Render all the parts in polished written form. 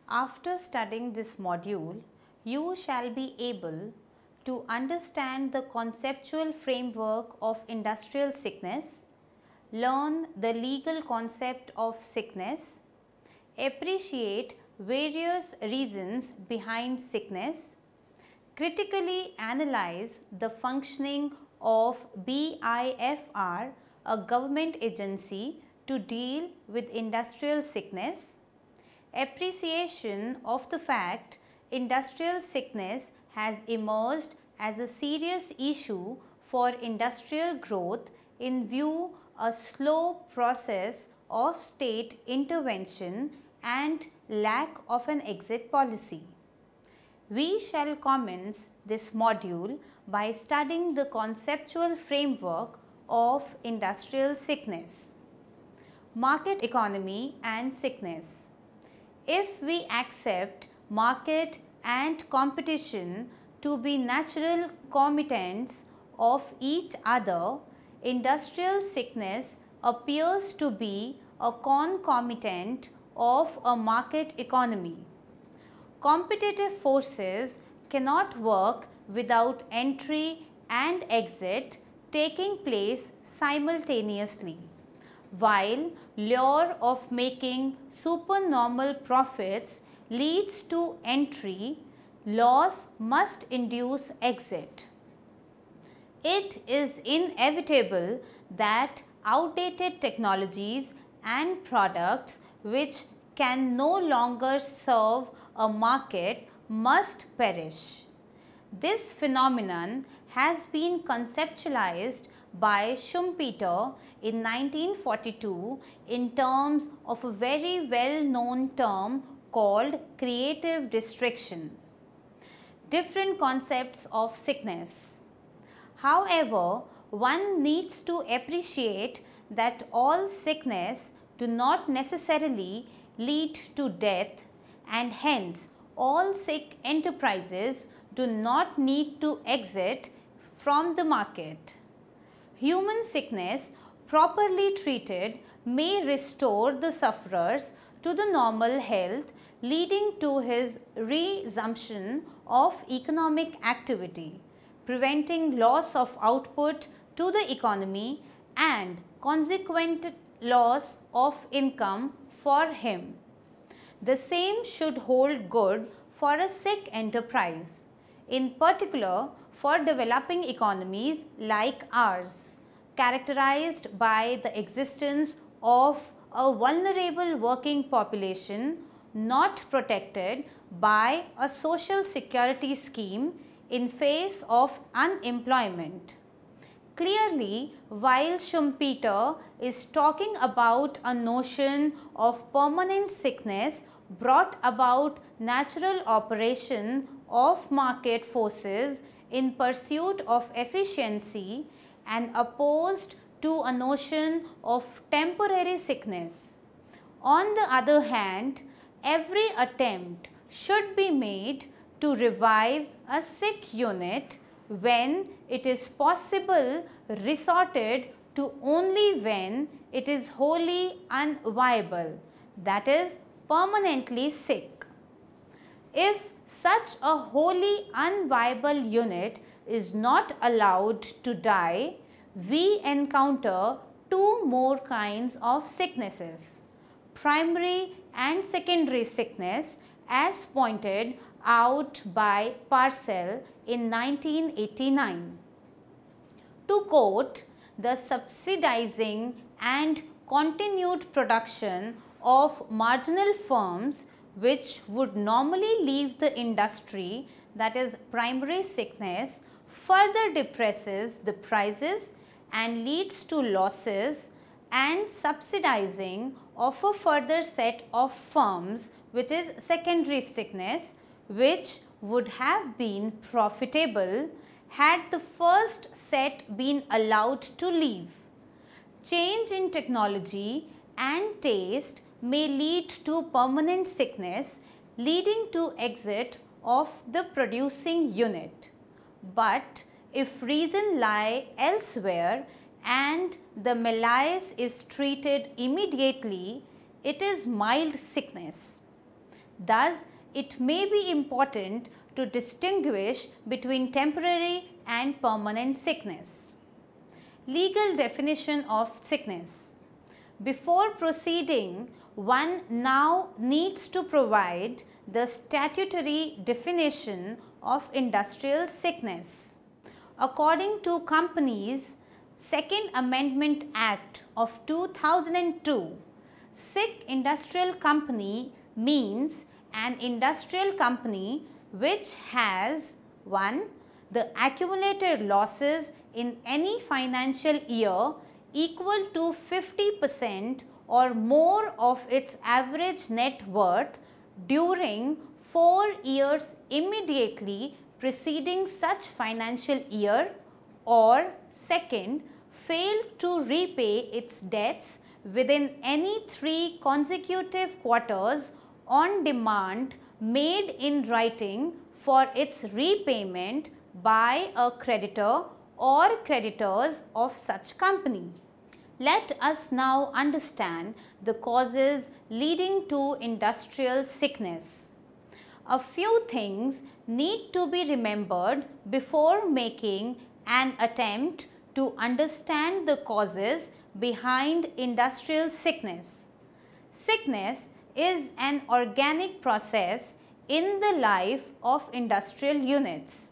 After studying this module, you shall be able to understand the conceptual framework of industrial sickness, learn the legal concept of sickness, appreciate various reasons behind sickness, critically analyze the functioning of BIFR, a government agency to deal with industrial sickness, appreciation of the fact industrial sickness has emerged as a serious issue for industrial growth in view a slow process of state intervention and lack of an exit policy. We shall commence this module by studying the conceptual framework of industrial sickness. Market economy and sickness. If we accept market and competition to be natural concomitants of each other, industrial sickness appears to be a concomitant of a market economy. Competitive forces cannot work without entry and exit taking place simultaneously. While lure of making supernormal profits leads to entry, loss must induce exit. It is inevitable that outdated technologies and products which can no longer serve a market must perish. This phenomenon has been conceptualized by Schumpeter in 1942 in terms of a very well known term called creative destruction. Different concepts of sickness. However, one needs to appreciate that all sickness do not necessarily lead to death, and hence all sick enterprises do not need to exit from the market. Human sickness properly treated may restore the sufferers to the normal health, leading to his resumption of economic activity, preventing loss of output to the economy and consequent loss of income for him. The same should hold good for a sick enterprise, in particular for developing economies like ours, characterized by the existence of a vulnerable working population not protected by a social security scheme in face of unemployment. Clearly, while Schumpeter is talking about a notion of permanent sickness brought about natural operation of market forces in pursuit of efficiency and opposed to a notion of temporary sickness. On the other hand, every attempt should be made to revive a sick unit when it is possible, resorted to only when it is wholly unviable, that is permanently sick. If such a wholly unviable unit is not allowed to die, we encounter two more kinds of sicknesses, primary and secondary sickness, as pointed out by Parcel in 1989. To quote, the subsidizing and continued production of marginal firms which would normally leave the industry, that is primary sickness, further depresses the prices and leads to losses, and subsidizing of a further set of firms, which is secondary sickness, which would have been profitable had the first set been allowed to leave. Change in technology and taste may lead to permanent sickness, leading to exit of the producing unit. But if reason lie elsewhere and the malaise is treated immediately, it is mild sickness. Thus, it may be important to distinguish between temporary and permanent sickness. Legal definition of sickness. Before proceeding, one now needs to provide the statutory definition of industrial sickness. According to Companies Second Amendment Act of 2002, sick industrial company means an industrial company which has 1. The accumulated losses in any financial year equal to 50% or more of its average net worth during 4 years immediately preceding such financial year, or second, fail to repay its debts within any 3 consecutive quarters on demand made in writing for its repayment by a creditor or creditors of such company. Let us now understand the causes leading to industrial sickness. A few things need to be remembered before making an attempt to understand the causes behind industrial sickness. Sickness is an organic process in the life of industrial units.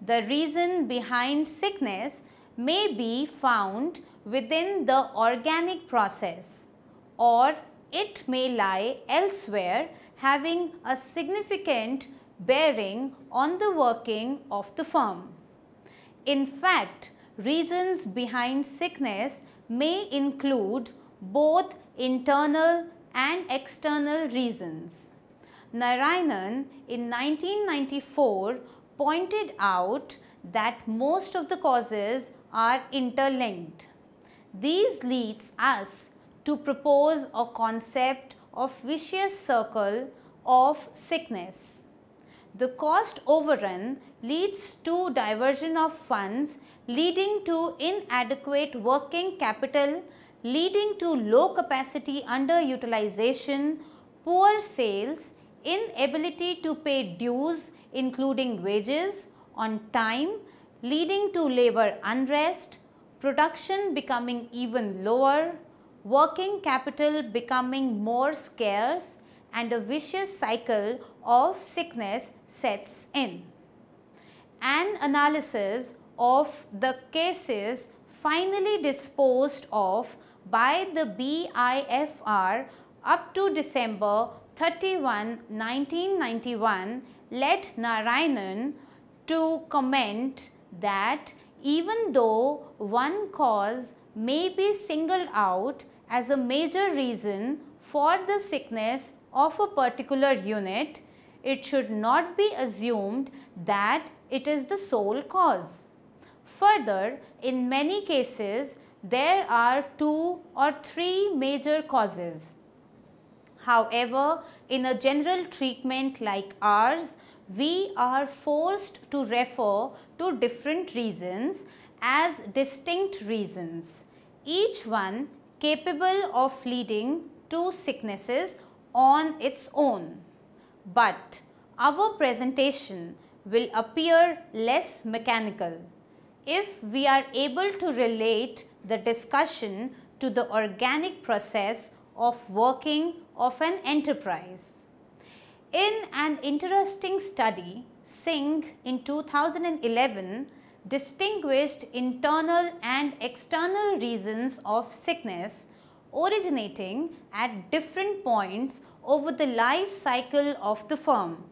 The reason behind sickness may be found within the organic process, or it may lie elsewhere, having a significant bearing on the working of the firm. In fact, reasons behind sickness may include both internal and external reasons. Narayanan in 1994 pointed out that most of the causes are interlinked. These leads us to propose a concept of vicious circle of sickness. The cost overrun leads to diversion of funds, leading to inadequate working capital, leading to low capacity underutilization, poor sales, inability to pay dues including wages on time, leading to labor unrest, production becoming even lower, working capital becoming more scarce, and a vicious cycle of sickness sets in. An analysis of the cases finally disposed of by the BIFR up to December 31, 1991 led Narayanan to comment that even though one cause may be singled out as a major reason for the sickness of a particular unit, it should not be assumed that it is the sole cause. Further, in many cases, there are 2 or 3 major causes. However, in a general treatment like ours, we are forced to refer to different reasons as distinct reasons, each one capable of leading to sicknesses on its own. But our presentation will appear less mechanical if we are able to relate the discussion to the organic process of working of an enterprise. In an interesting study, Singh in 2011 distinguished internal and external reasons of sickness originating at different points over the life cycle of the firm.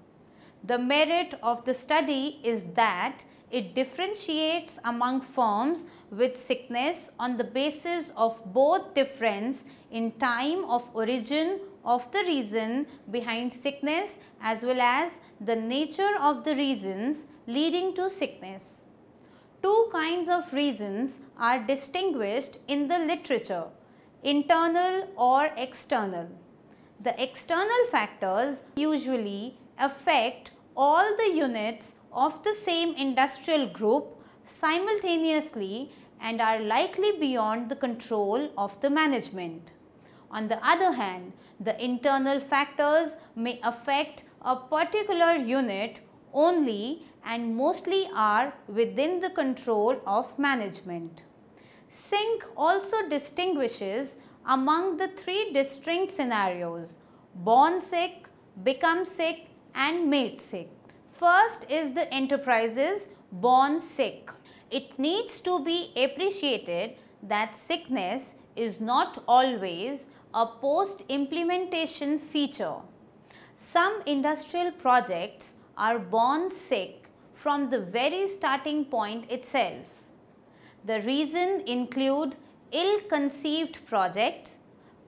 The merit of the study is that it differentiates among firms with sickness on the basis of both difference in time of origin of the reason behind sickness as well as the nature of the reasons leading to sickness. 2 kinds of reasons are distinguished in the literature, internal or external. The external factors usually affect all the units of the same industrial group simultaneously and are likely beyond the control of the management. On the other hand, the internal factors may affect a particular unit only and mostly are within the control of management. Singh also distinguishes among the three distinct scenarios: born sick, become sick and made sick. First is the enterprises born sick. It needs to be appreciated that sickness is not always a post-implementation feature. Some industrial projects are born sick from the very starting point itself. The reasons include ill-conceived projects,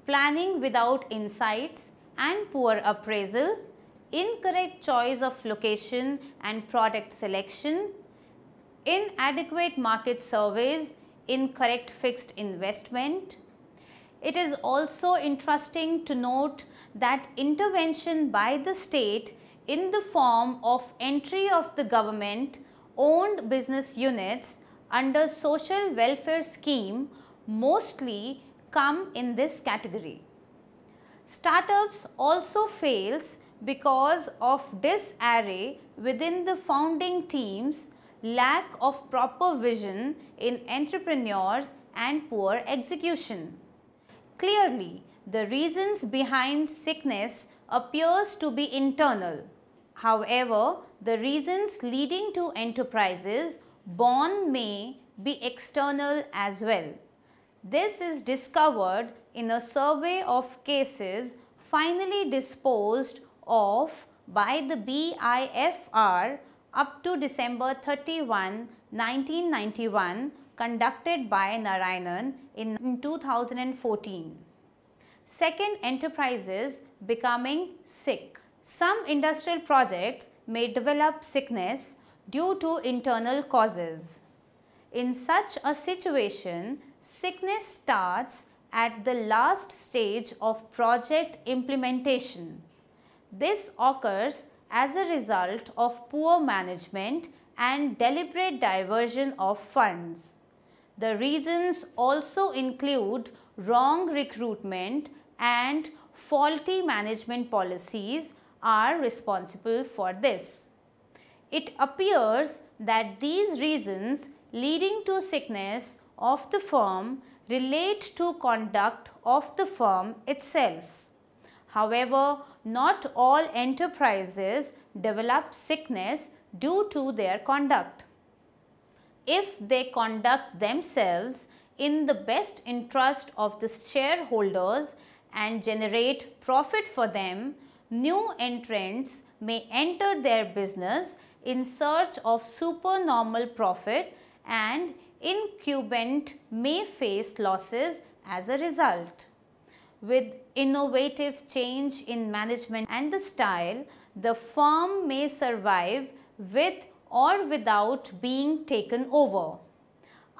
planning without insights and poor appraisal, incorrect choice of location and product selection, inadequate market surveys, incorrect fixed investment. It is also interesting to note that intervention by the state in the form of entry of the government owned business units under social welfare scheme mostly come in this category. Startups also fails because of disarray within the founding teams, lack of proper vision in entrepreneurs and poor execution. Clearly, the reasons behind sickness appears to be internal. However, the reasons leading to enterprises born may be external as well. This is discovered in a survey of cases finally disposed of by the BIFR up to December 31, 1991, conducted by Narayanan in 2014. Second, enterprises becoming sick. Some industrial projects may develop sickness due to internal causes. In such a situation, sickness starts at the last stage of project implementation. This occurs as a result of poor management and deliberate diversion of funds. The reasons also include wrong recruitment and faulty management policies are responsible for this. It appears that these reasons leading to sickness of the firm relate to conduct of the firm itself. However, not all enterprises develop sickness due to their conduct. If they conduct themselves in the best interest of the shareholders and generate profit for them, new entrants may enter their business in search of supernormal profit and incumbent may face losses as a result. With innovative change in management and the style, the firm may survive with or without being taken over.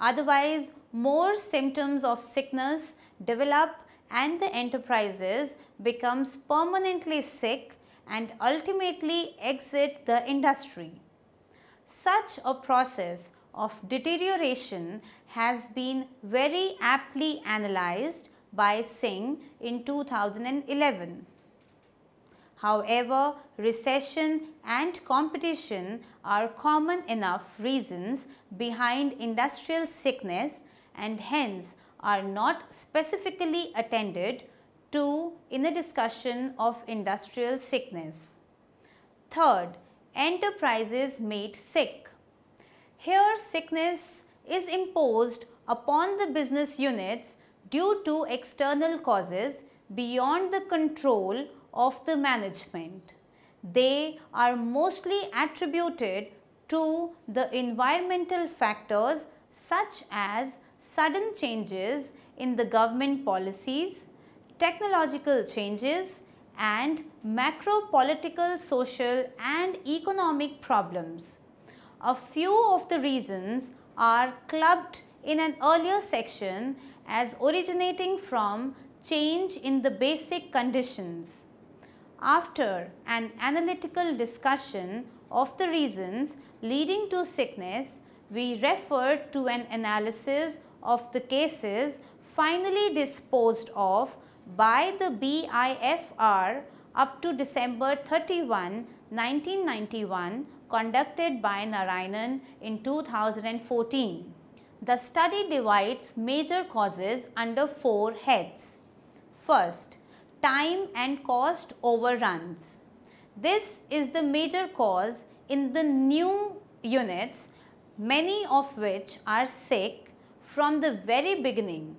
Otherwise, more symptoms of sickness develop and the enterprises becomes permanently sick and ultimately exit the industry. Such a process of deterioration has been very aptly analyzed by Singh in 2011. However, recession and competition are common enough reasons behind industrial sickness and hence are not specifically attended to in a discussion of industrial sickness. Third, enterprises made sick. Here, sickness is imposed upon the business units due to external causes beyond the control of the management. They are mostly attributed to the environmental factors such as sudden changes in the government policies, technological changes and macro-political, social and economic problems. A few of the reasons are clubbed in an earlier section as originating from change in the basic conditions. After an analytical discussion of the reasons leading to sickness, we refer to an analysis of the cases finally disposed of by the BIFR up to December 31, 1991, conducted by Narayanan in 2014. The study divides major causes under 4 heads. First, time and cost overruns. This is the major cause in the new units, many of which are sick from the very beginning.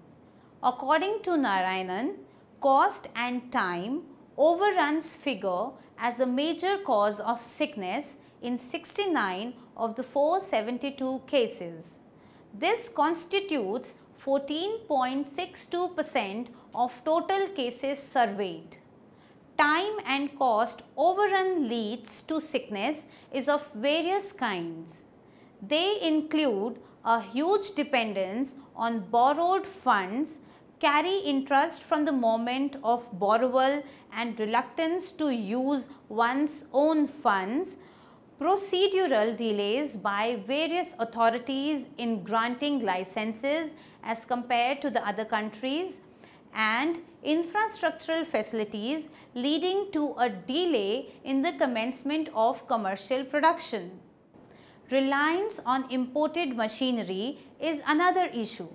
According to Narayanan, cost and time overruns figure as a major cause of sickness in 69 of the 472 cases. This constitutes 14.62% of total cases surveyed. Time and cost overrun leads to sickness is of various kinds. They include a huge dependence on borrowed funds, carry interest from the moment of borrowal and reluctance to use one's own funds, procedural delays by various authorities in granting licenses as compared to the other countries, and infrastructural facilities leading to a delay in the commencement of commercial production. Reliance on imported machinery is another issue.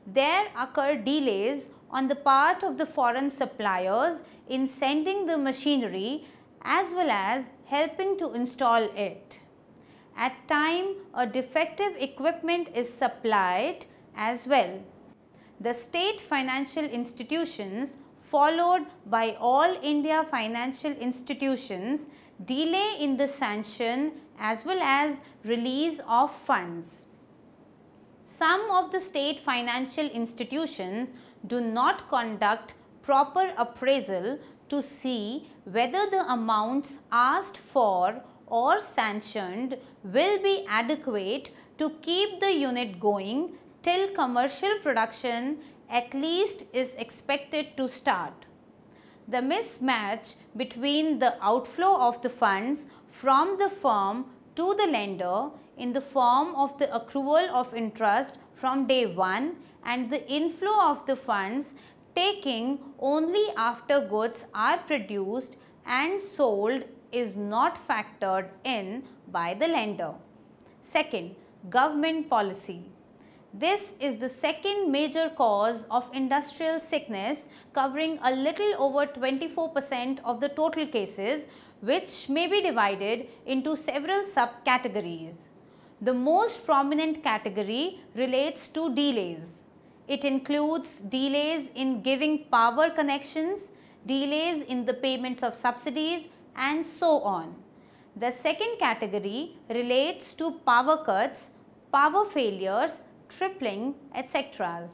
There occur delays on the part of the foreign suppliers in sending the machinery as well as helping to install it. At times, a defective equipment is supplied as well. The state financial institutions, followed by all India financial institutions, delay in the sanction as well as release of funds. Some of the state financial institutions do not conduct proper appraisal to see whether the amounts asked for or sanctioned will be adequate to keep the unit going till commercial production at least is expected to start. The mismatch between the outflow of the funds from the firm to the lender in the form of the accrual of interest from day 1 and the inflow of the funds taking only after goods are produced and sold is not factored in by the lender. Second, government policy. This is the second major cause of industrial sickness, covering a little over 24% of the total cases, which may be divided into several subcategories. The most prominent category relates to delays. It includes delays in giving power connections, delays in the payments of subsidies, and so on. The second category relates to power cuts, power failures, tripling, etc.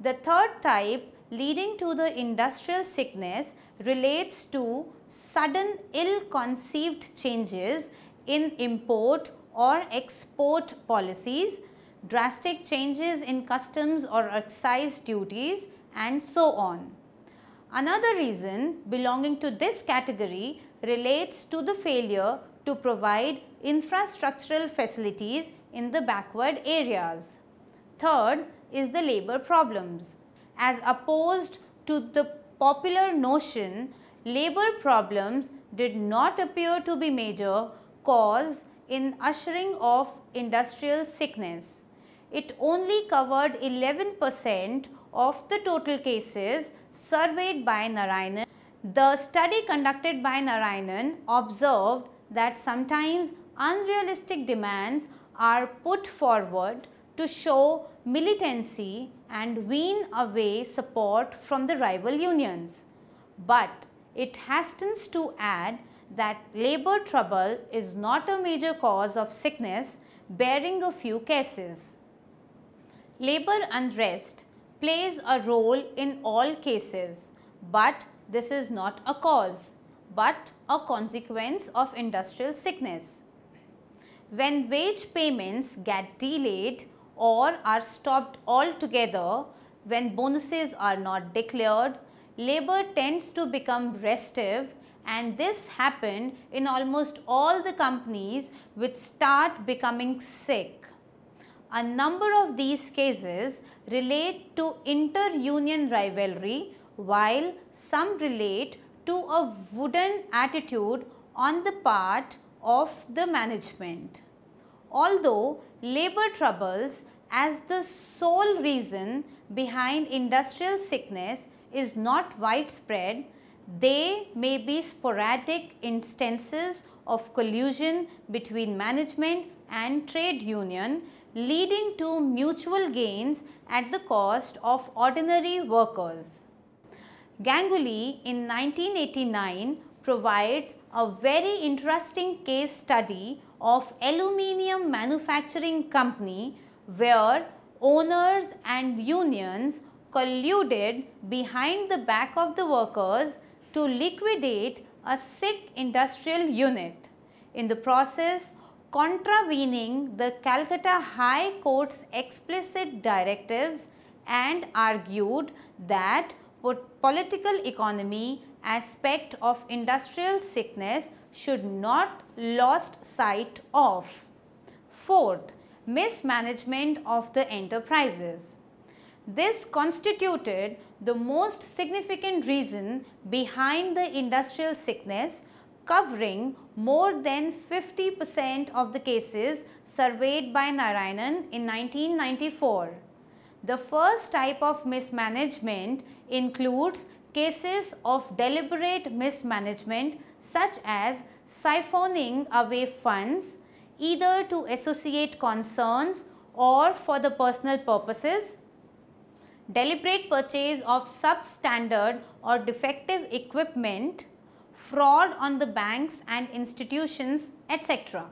The third type leading to the industrial sickness relates to sudden ill-conceived changes in import or export policies, drastic changes in customs or excise duties, and so on. Another reason belonging to this category relates to the failure to provide infrastructural facilities in the backward areas. Third is the labor problems. As opposed to the popular notion, labor problems did not appear to be major cause in ushering of industrial sickness. It only covered 11% of the total cases surveyed by Narayanan. The study conducted by Narayanan observed that sometimes unrealistic demands are put forward to show militancy and wean away support from the rival unions. But it hastens to add that labor trouble is not a major cause of sickness, barring a few cases. Labor unrest plays a role in all cases, but this is not a cause, but a consequence of industrial sickness. When wage payments get delayed or are stopped altogether, when bonuses are not declared, labor tends to become restive, and this happened in almost all the companies which start becoming sick. A number of these cases relate to inter-union rivalry, while some relate to a wooden attitude on the part of the management. Although labor troubles as the sole reason behind industrial sickness is not widespread, they may be sporadic instances of collusion between management and trade union, leading to mutual gains at the cost of ordinary workers. Ganguly in 1989 provides a very interesting case study of aluminium manufacturing company where owners and unions colluded behind the back of the workers to liquidate a sick industrial unit, in the process contravening the Calcutta High Court's explicit directives, and argued that political economy aspect of industrial sickness should not lost sight of. Fourth, mismanagement of the enterprises. This constituted the most significant reason behind the industrial sickness, covering more than 50% of the cases surveyed by Narayanan in 1994. The first type of mismanagement includes cases of deliberate mismanagement such as siphoning away funds either to associate concerns or for the personal purposes, deliberate purchase of substandard or defective equipment, fraud on the banks and institutions, etc.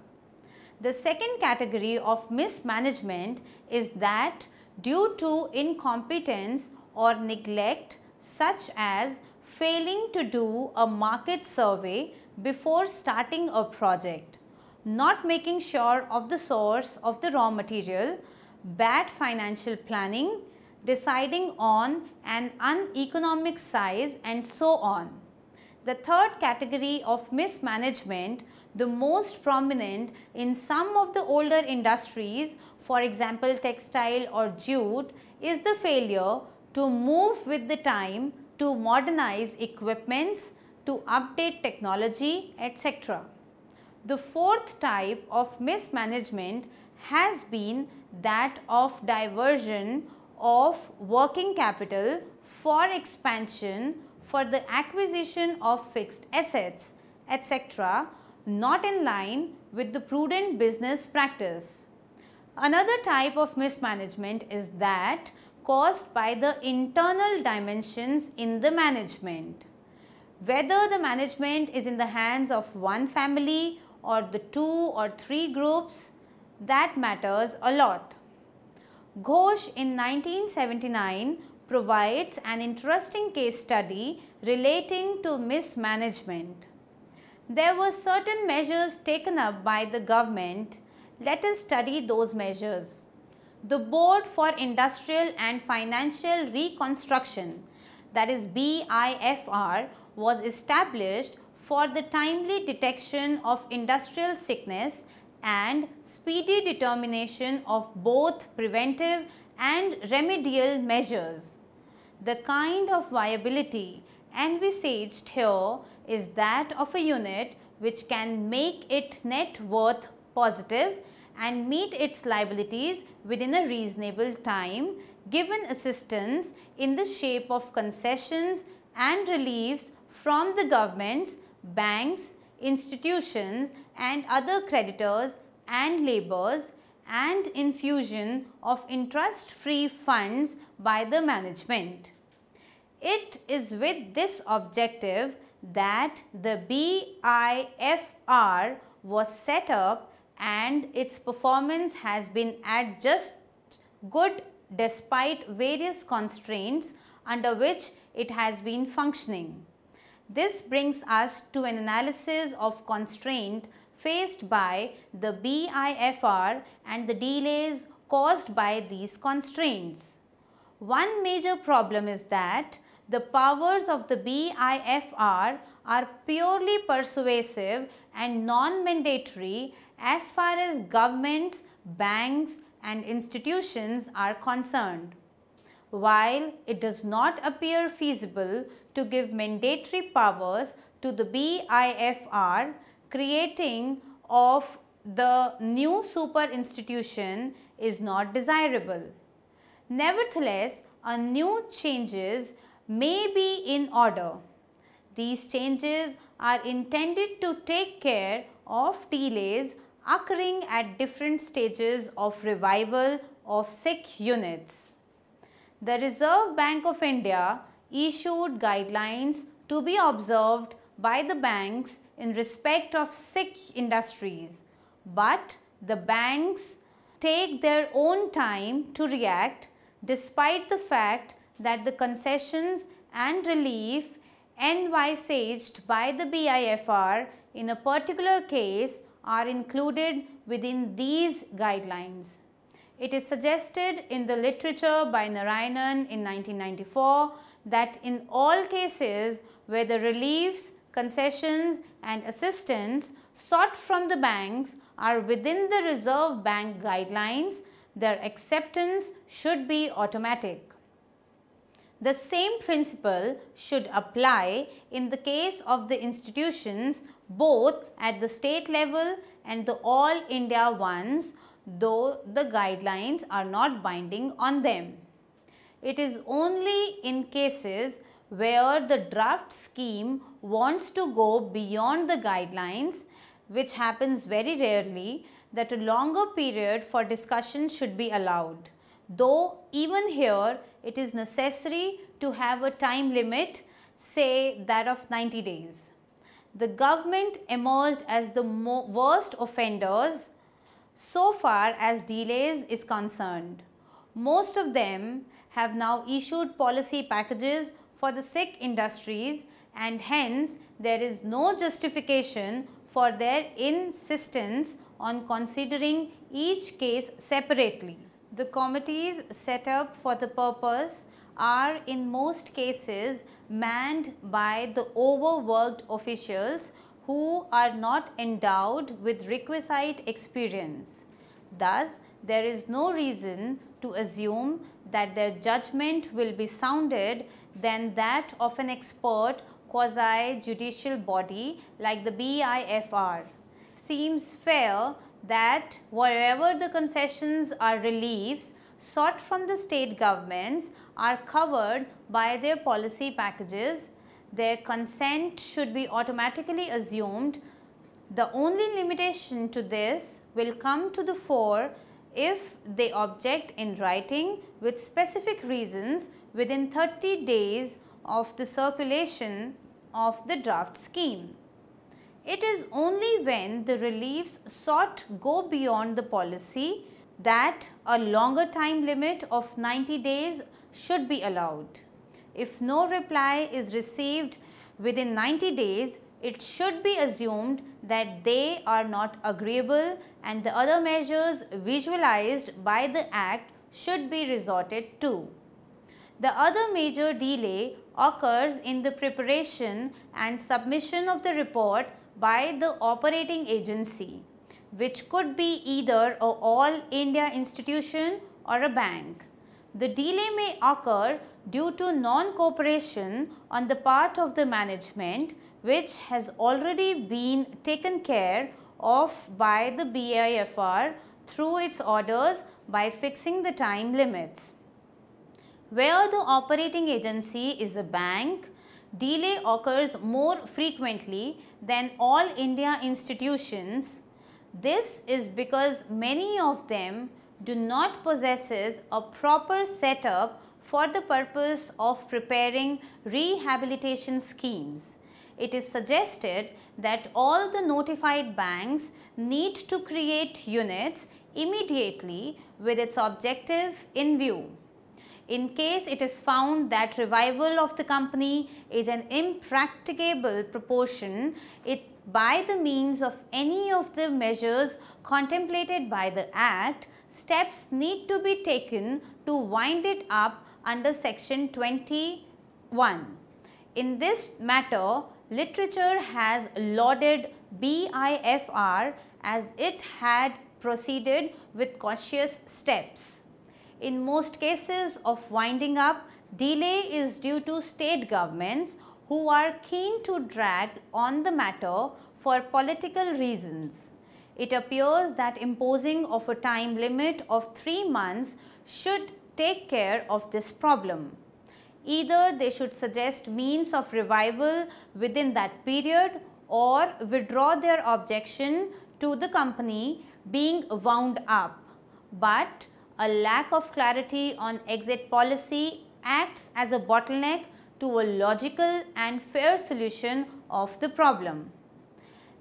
The second category of mismanagement is that due to incompetence or neglect, such as failing to do a market survey before starting a project, not making sure of the source of the raw material, bad financial planning, deciding on an uneconomic size, and so on. The third category of mismanagement, the most prominent in some of the older industries, for example textile or jute, is the failure to move with the time, to modernize equipments, to update technology, etc. The fourth type of mismanagement has been that of diversion of working capital for expansion, for the acquisition of fixed assets, etc., not in line with the prudent business practice. Another type of mismanagement is that caused by the internal dimensions in the management. Whether the management is in the hands of one family or the 2 or 3 groups, that matters a lot. Ghosh in 1979 provides an interesting case study relating to mismanagement. There were certain measures taken up by the government. Let us study those measures. The Board for Industrial and Financial Reconstruction, that is BIFR, was established for the timely detection of industrial sickness and speedy determination of both preventive and remedial measures. The kind of viability envisaged here is that of a unit which can make its net worth positive and meet its liabilities within a reasonable time, given assistance in the shape of concessions and reliefs from the governments, banks, institutions and other creditors and laborers, and infusion of interest-free funds by the management. It is with this objective that the BIFR was set up, and its performance has been at just good despite various constraints under which it has been functioning. This brings us to an analysis of constraint faced by the BIFR and the delays caused by these constraints. One major problem is that the powers of the BIFR are purely persuasive and non-mandatory as far as governments, banks and institutions are concerned. while it does not appear feasible to give mandatory powers to the BIFR, creating of the new super institution is not desirable. Nevertheless, a new changes may be in order. These changes are intended to take care of delays occurring at different stages of revival of SIC units. The Reserve Bank of India issued guidelines to be observed by the banks in respect of SIC industries, but the banks take their own time to react despite the fact that the concessions and relief envisaged by the BIFR in a particular case are included within these guidelines. It is suggested in the literature by Narayanan in 1994 that in all cases where the reliefs, concessions and assistance sought from the banks are within the Reserve Bank guidelines, their acceptance should be automatic. The same principle should apply in the case of the institutions both at the state level and the all India ones, though the guidelines are not binding on them. It is only in cases where the draft scheme wants to go beyond the guidelines, which happens very rarely, that a longer period for discussion should be allowed. Though even here it is necessary to have a time limit, say that of 90 days. The government emerged as the worst offenders so far as delays is concerned. Most of them have now issued policy packages for the SIC industries, and hence there is no justification for their insistence on considering each case separately. The committees set up for the purpose are in most cases manned by the overworked officials who are not endowed with requisite experience. Thus, there is no reason to assume that their judgment will be sounded than that of an expert quasi-judicial body like the BIFR. Seems fair that wherever the concessions are reliefs sought from the state governments are covered by their policy packages, their consent should be automatically assumed. The only limitation to this will come to the fore if they object in writing with specific reasons within 30 days of the circulation of the draft scheme. It is only when the reliefs sought go beyond the policy that a longer time limit of 90 days should be allowed. If no reply is received within 90 days, it should be assumed that they are not agreeable and the other measures visualized by the Act should be resorted to. The other major delay occurs in the preparation and submission of the report by the operating agency, which could be either an all India institution or a bank. The delay may occur due to non-cooperation on the part of the management, which has already been taken care of by the BIFR through its orders by fixing the time limits. Where the operating agency is a bank, delay occurs more frequently than all India institutions. This is because many of them do not possess a proper setup for the purpose of preparing rehabilitation schemes. It is suggested that all the notified banks need to create units immediately with its objective in view. In case it is found that revival of the company is an impracticable proportion, by the means of any of the measures contemplated by the Act, steps need to be taken to wind it up under section 21. In this matter, literature has lauded BIFR as it had proceeded with cautious steps. In most cases of winding up, delay is due to state governments who are keen to drag on the matter for political reasons. It appears that imposing of a time limit of 3 months should take care of this problem. Either they should suggest means of revival within that period or withdraw their objection to the company being wound up. But a lack of clarity on exit policy acts as a bottleneck to a logical and fair solution of the problem.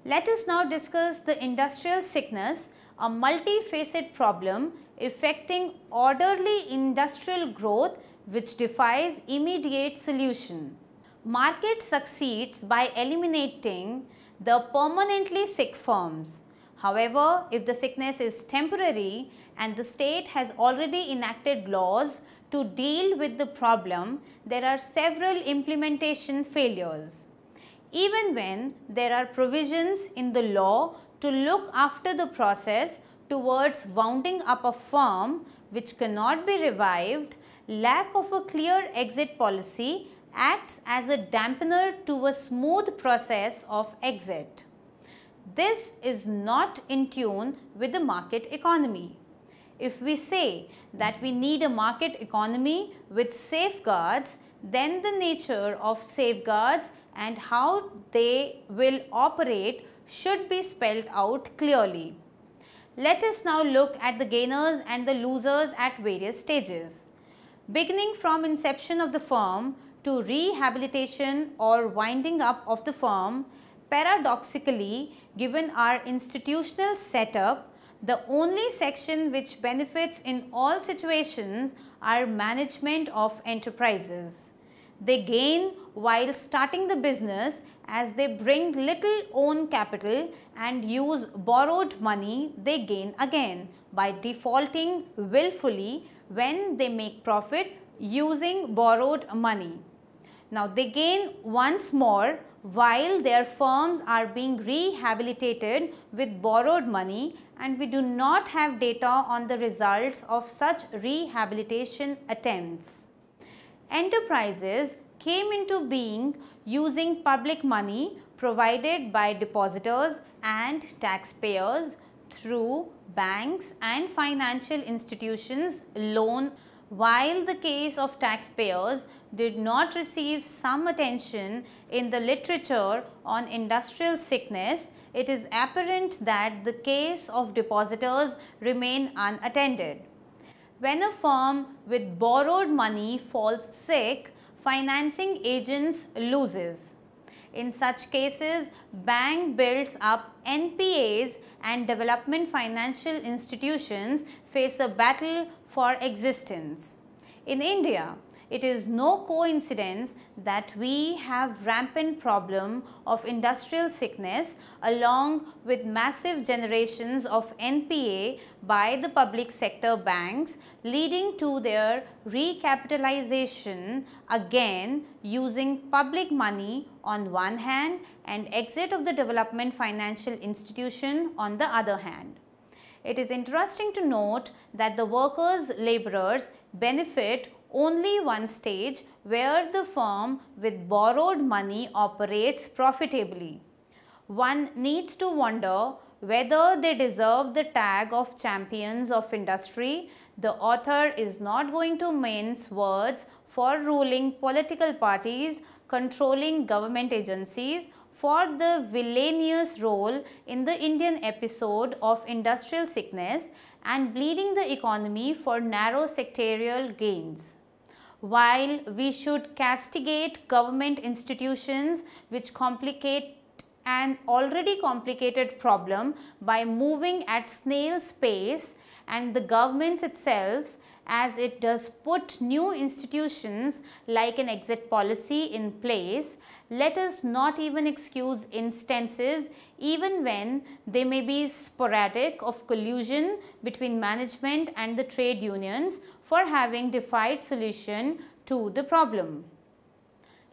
Let us now discuss the industrial sickness, a multifaceted problem affecting orderly industrial growth which defies immediate solution. Market succeeds by eliminating the permanently sick firms. However, if the sickness is temporary and the state has already enacted laws to deal with the problem, there are several implementation failures. Even when there are provisions in the law to look after the process towards wounding up a firm which cannot be revived, lack of a clear exit policy acts as a dampener to a smooth process of exit. This is not in tune with the market economy. If we say that we need a market economy with safeguards, then the nature of safeguards and how they will operate should be spelled out clearly. Let us now look at the gainers and the losers at various stages. Beginning from inception of the firm to rehabilitation or winding up of the firm, paradoxically, given our institutional setup, the only section which benefits in all situations are management of enterprises. They gain while starting the business as they bring little own capital and use borrowed money. They gain again by defaulting willfully when they make profit using borrowed money. Now they gain once more while their firms are being rehabilitated with borrowed money, and we do not have data on the results of such rehabilitation attempts. Enterprises came into being using public money provided by depositors and taxpayers through banks and financial institutions loan. While the case of taxpayers did not receive some attention in the literature on industrial sickness, it is apparent that the case of depositors remain unattended. When a firm with borrowed money falls sick, financing agents loses. In such cases, bank builds up NPAs and development financial institutions face a battle for existence. In India, it is no coincidence that we have rampant problem of industrial sickness along with massive generations of NPA by the public sector banks, leading to their recapitalization again using public money on one hand and exit of the development financial institution on the other hand. It is interesting to note that the workers, laborers benefit only one stage where the firm with borrowed money operates profitably. One needs to wonder whether they deserve the tag of champions of industry. The author is not going to mince words for ruling political parties, controlling government agencies, for the villainous role in the Indian episode of industrial sickness and bleeding the economy for narrow sectorial gains. While we should castigate government institutions which complicate an already complicated problem by moving at snail's pace, and the government itself, as it does put new institutions like an exit policy in place, let us not even excuse instances, even when they may be sporadic, of collusion between management and the trade unions for having defied solution to the problem.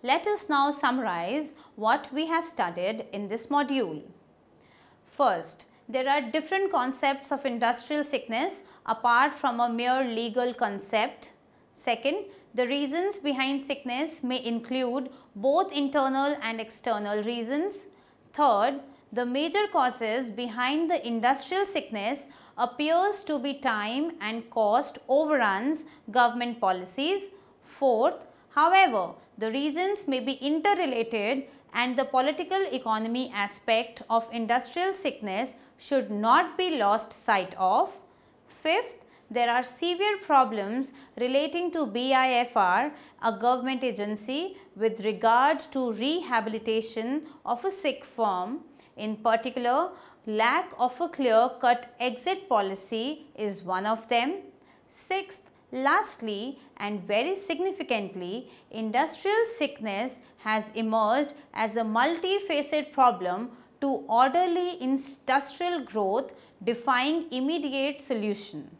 Let us now summarize what we have studied in this module. First, there are different concepts of industrial sickness apart from a mere legal concept. Second, the reasons behind sickness may include both internal and external reasons. Third, the major causes behind the industrial sickness appears to be time and cost overruns government policies. Fourth, however, the reasons may be interrelated and the political economy aspect of industrial sickness should not be lost sight of. Fifth, there are severe problems relating to BIFR, a government agency, with regard to rehabilitation of a sick firm. In particular, lack of a clear-cut exit policy is one of them. Sixth, lastly and very significantly, industrial sickness has emerged as a multifaceted problem to orderly industrial growth defying immediate solution.